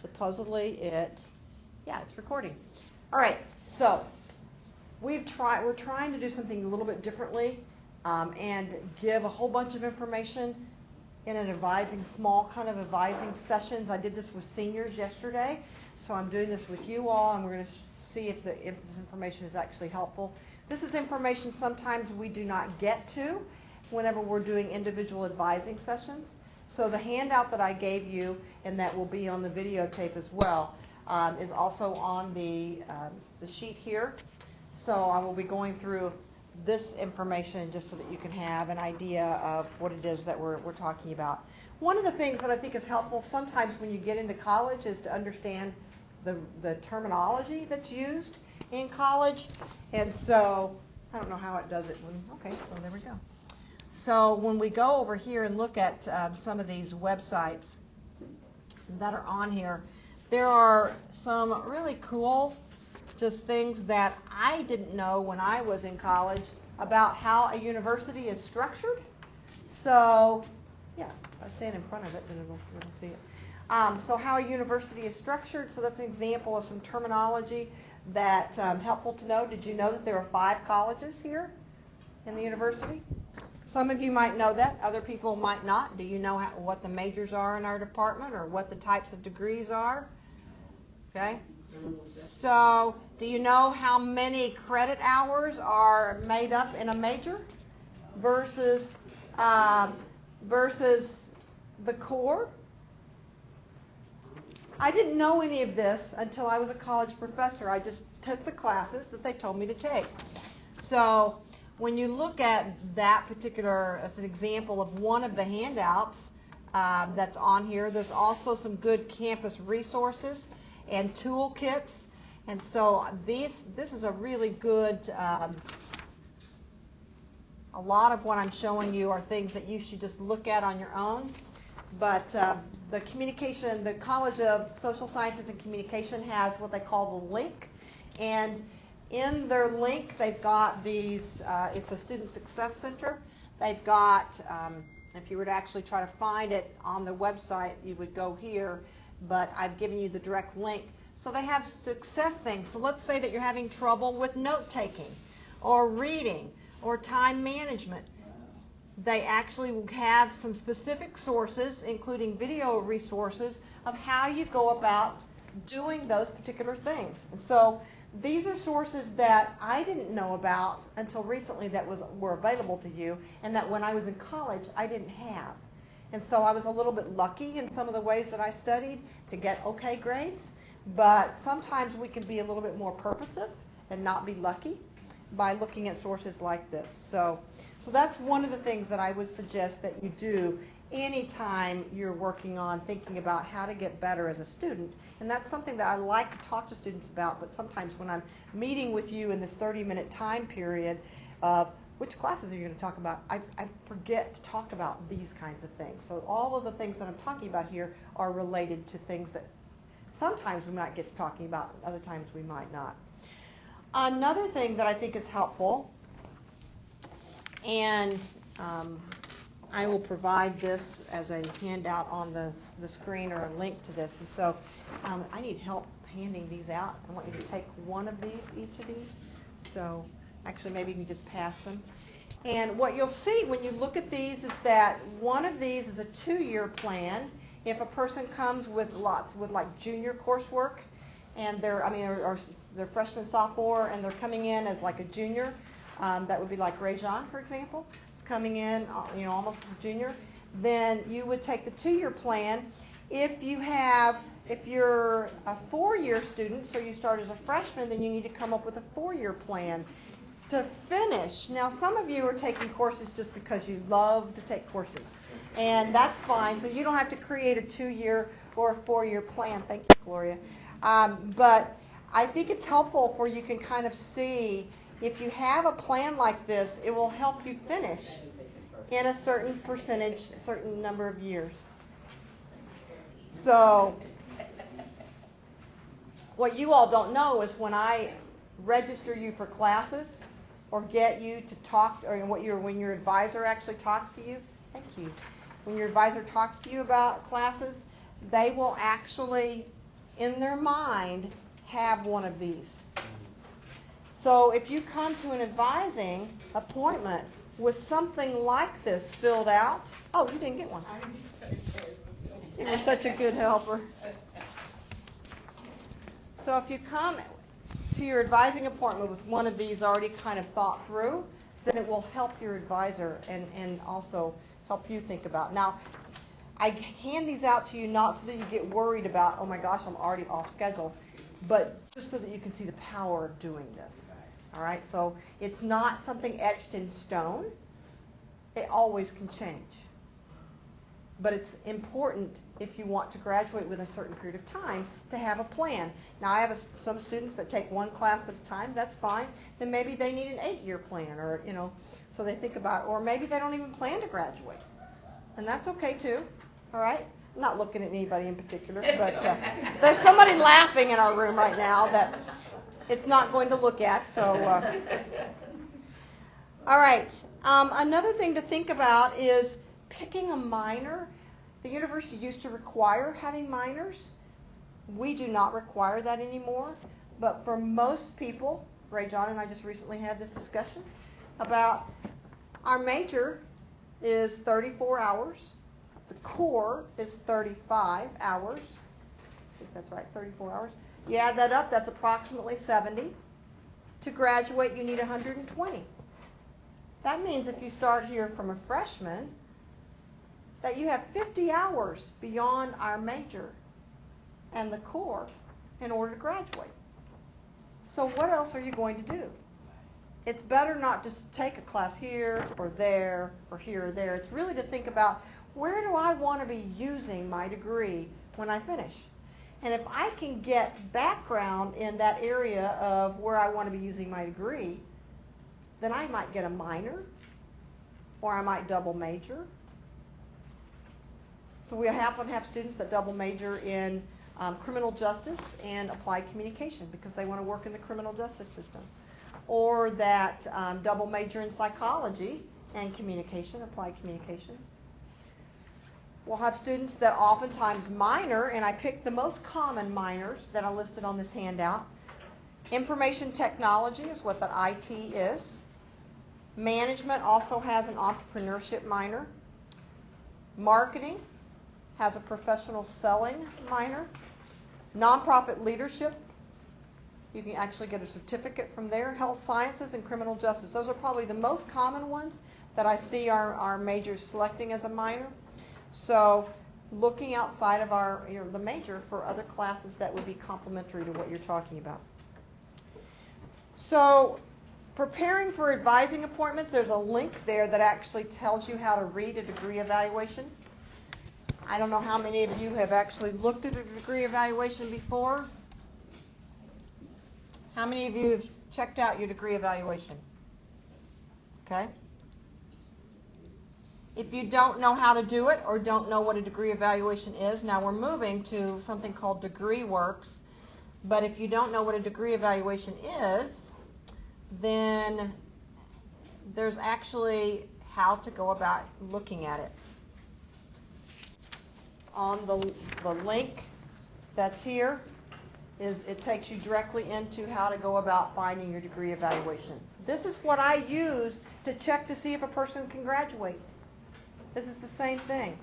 Supposedly yeah, it's recording. All right, so we're trying to do something a little bit differently and give a whole bunch of information in an small kind of advising sessions. I did this with seniors yesterday, so I'm doing this with you all, and we're going to see if this information is actually helpful. This is information sometimes we do not get to whenever we're doing individual advising sessions. So the handout that I gave you, and that will be on the videotape as well, is also on the sheet here. So I will be going through this information just so that you can have an idea of what it is that we're talking about. One of the things that I think is helpful sometimes when you get into college is to understand the terminology that's used in college. And so I don't know how it does it. Okay, so there we go. So when we go over here and look at some of these websites that are on here, there are some really cool just things that I didn't know when I was in college about how a university is structured. So, yeah, if I stand in front of it, then it'll see it. So how a university is structured, so that's an example of some terminology that's helpful to know. Did you know that there are 5 colleges here in the university? Some of you might know that, other people might not. Do you know what the majors are in our department or what the types of degrees are? Okay. So, do you know how many credit hours are made up in a major versus the core? I didn't know any of this until I was a college professor. I just took the classes that they told me to take. So, when you look at that particular, as an example of one of the handouts that's on here, there's also some good campus resources and toolkits. And so this is a really good, a lot of what I'm showing you are things that you should just look at on your own. But the College of Social Sciences and Communication has what they call the link. And in their link, they've got these, it's a Student Success Center. They've got, if you were to actually try to find it on the website, you would go here, but I've given you the direct link. So they have success things. So let's say that you're having trouble with note-taking or reading or time management. They actually will have some specific sources, including video resources, of how you go about doing those particular things. And so these are sources that I didn't know about until recently that were available to you, and that when I was in college I didn't have. And so I was a little bit lucky in some of the ways that I studied to get okay grades, but sometimes we can be a little bit more purposive and not be lucky by looking at sources like this. So that's one of the things that I would suggest that you do anytime you're working on thinking about how to get better as a student. And that's something that I like to talk to students about, but sometimes when I'm meeting with you in this 30-minute time period of which classes are you going to talk about, I forget to talk about these kinds of things. So all of the things that I'm talking about here are related to things that sometimes we might get to talking about, and other times we might not. Another thing that I think is helpful, and I will provide this as a handout on the screen or a link to this. And so I need help handing these out. I want you to take one of these, each of these. So actually maybe you can just pass them. And what you'll see when you look at these is that one of these is a 2-year plan. If a person comes with like junior coursework, and they're freshman, sophomore, and they're coming in as like a junior, that would be like Rajan, for example, is coming in, almost as a junior. Then you would take the 2-year plan. If you're a 4-year student, so you start as a freshman, then you need to come up with a 4-year plan to finish. Now, some of you are taking courses just because you love to take courses, and that's fine. So you don't have to create a 2-year or a 4-year plan. Thank you, Gloria. But I think it's helpful for you can kind of see if you have a plan like this, it will help you finish in a certain percentage, a certain number of years. So what you all don't know is when I register you for classes or get you to talk, or when your advisor actually talks to you, thank you. When your advisor talks to you about classes, they will actually in their mind have one of these. So if you come to an advising appointment with something like this filled out, oh, you didn't get one. You were such a good helper. So if you come to your advising appointment with one of these already kind of thought through, then it will help your advisor and also help you think about. Now, I hand these out to you not so that you get worried about, oh my gosh, I'm already off schedule, but just so that you can see the power of doing this. All right, so it's not something etched in stone. It always can change. But it's important if you want to graduate within a certain period of time to have a plan. Now, I have some students that take one class at a time. That's fine. Then maybe they need an 8-year plan, or so they think about, or maybe they don't even plan to graduate, and that's okay too. All right. I'm not looking at anybody in particular, but there's somebody laughing in our room right now that it's not going to look at. So, all right. Another thing to think about is picking a minor. The university used to require having minors. We do not require that anymore. But for most people, Ray John and I just recently had this discussion about our major is 34 hours. The core is 35 hours. I think that's right, 34 hours. You add that up, that's approximately 70. To graduate, you need 120. That means if you start here from a freshman, that you have 50 hours beyond our major and the core in order to graduate. So what else are you going to do? It's better not just take a class here or there or here or there. It's really to think about, where do I want to be using my degree when I finish? And if I can get background in that area of where I want to be using my degree, then I might get a minor, or I might double major. So we happen to have students that double major in criminal justice and applied communication because they want to work in the criminal justice system. Or that double major in psychology and communication, applied communication. We'll have students that oftentimes minor, and I picked the most common minors that are listed on this handout. Information technology is what the IT is. Management also has an entrepreneurship minor. Marketing has a professional selling minor. Nonprofit leadership, you can actually get a certificate from there. Health sciences and criminal justice. Those are probably the most common ones that I see our majors selecting as a minor. So looking outside of our the major for other classes that would be complementary to what you're talking about. So preparing for advising appointments, there's a link there that actually tells you how to read a degree evaluation. I don't know how many of you have actually looked at a degree evaluation before. How many of you have checked out your degree evaluation? Okay. If you don't know how to do it or don't know what a degree evaluation is, now we're moving to something called DegreeWorks. But if you don't know what a degree evaluation is, then there's actually how to go about looking at it. On the link that's here, it takes you directly into how to go about finding your degree evaluation. This is what I use to check to see if a person can graduate. This is the same thing.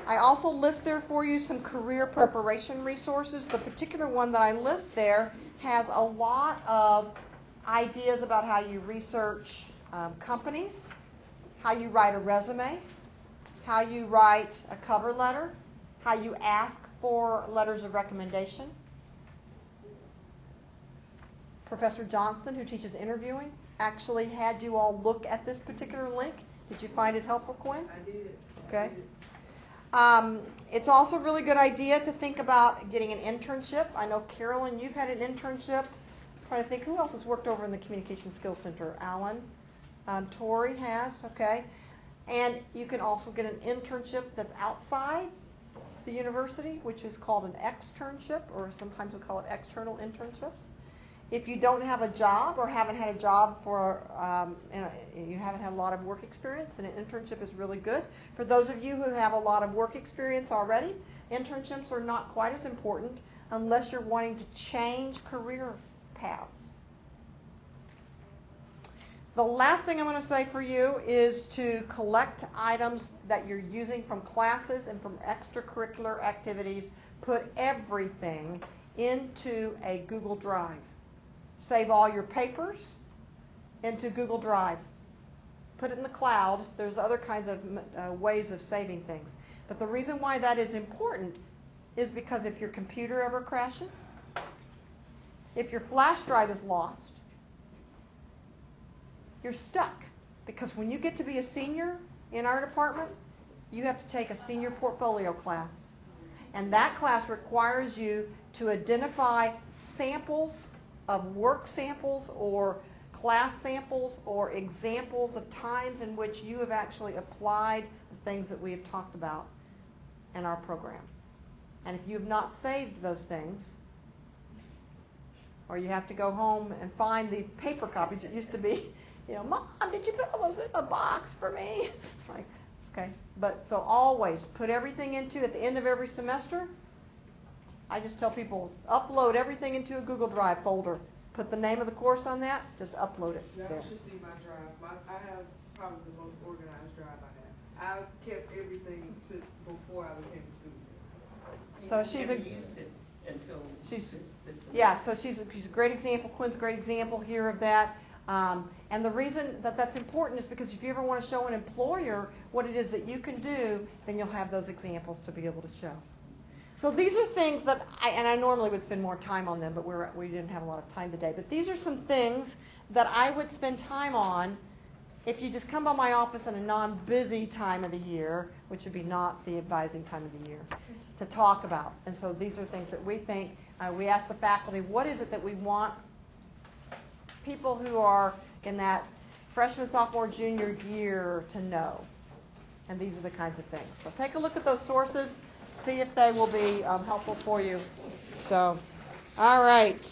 I also list there for you some career preparation resources. The particular one that I list there has a lot of ideas about how you research companies, how you write a resume, how you write a cover letter, how you ask for letters of recommendation. Professor Johnston, who teaches interviewing, actually had you all look at this particular link. Did you find it helpful, Quinn? I did. Okay. It's also a really good idea to think about getting an internship. I know, Carolyn, you've had an internship. I'm trying to think, who else has worked over in the Communication Skills Center? Alan. Tori has, okay. And you can also get an internship that's outside the university, which is called an externship, or sometimes we call it external internships. If you don't have a job or haven't had a job for, you haven't had a lot of work experience, then an internship is really good. For those of you who have a lot of work experience already, internships are not quite as important unless you're wanting to change career paths. The last thing I'm going to say for you is to collect items that you're using from classes and from extracurricular activities. Put everything into a Google Drive. Save all your papers into Google Drive. Put it in the cloud. There's other kinds of ways of saving things. But the reason why that is important is because if your computer ever crashes, if your flash drive is lost, you're stuck. Because when you get to be a senior in our department, you have to take a senior portfolio class. And that class requires you to identify samples of work samples or class samples or examples of times in which you have actually applied the things that we have talked about in our program. And if you have not saved those things, or you have to go home and find the paper copies, it used to be, Mom, did you put all those in a box for me? It's like, okay. But so always put everything into, at the end of every semester, I just tell people, upload everything into a Google Drive folder. Put the name of the course on that, just upload it. Y'all should see my drive. I have probably the most organized drive I have. I've kept everything since before I became a student. So she's a used it until this yeah. So she's a great example. Quinn's a great example here of that. And the reason that that's important is because if you ever want to show an employer what it is that you can do, then you'll have those examples to be able to show. So these are things that I normally would spend more time on them, but we didn't have a lot of time today. But these are some things that I would spend time on if you just come by my office in a non-busy time of the year, which would be not the advising time of the year, to talk about. And so these are things that we think, we ask the faculty, what is it that we want people who are in that freshman, sophomore, junior year to know? And these are the kinds of things. So take a look at those sources. See if they will be helpful for you. So, all right.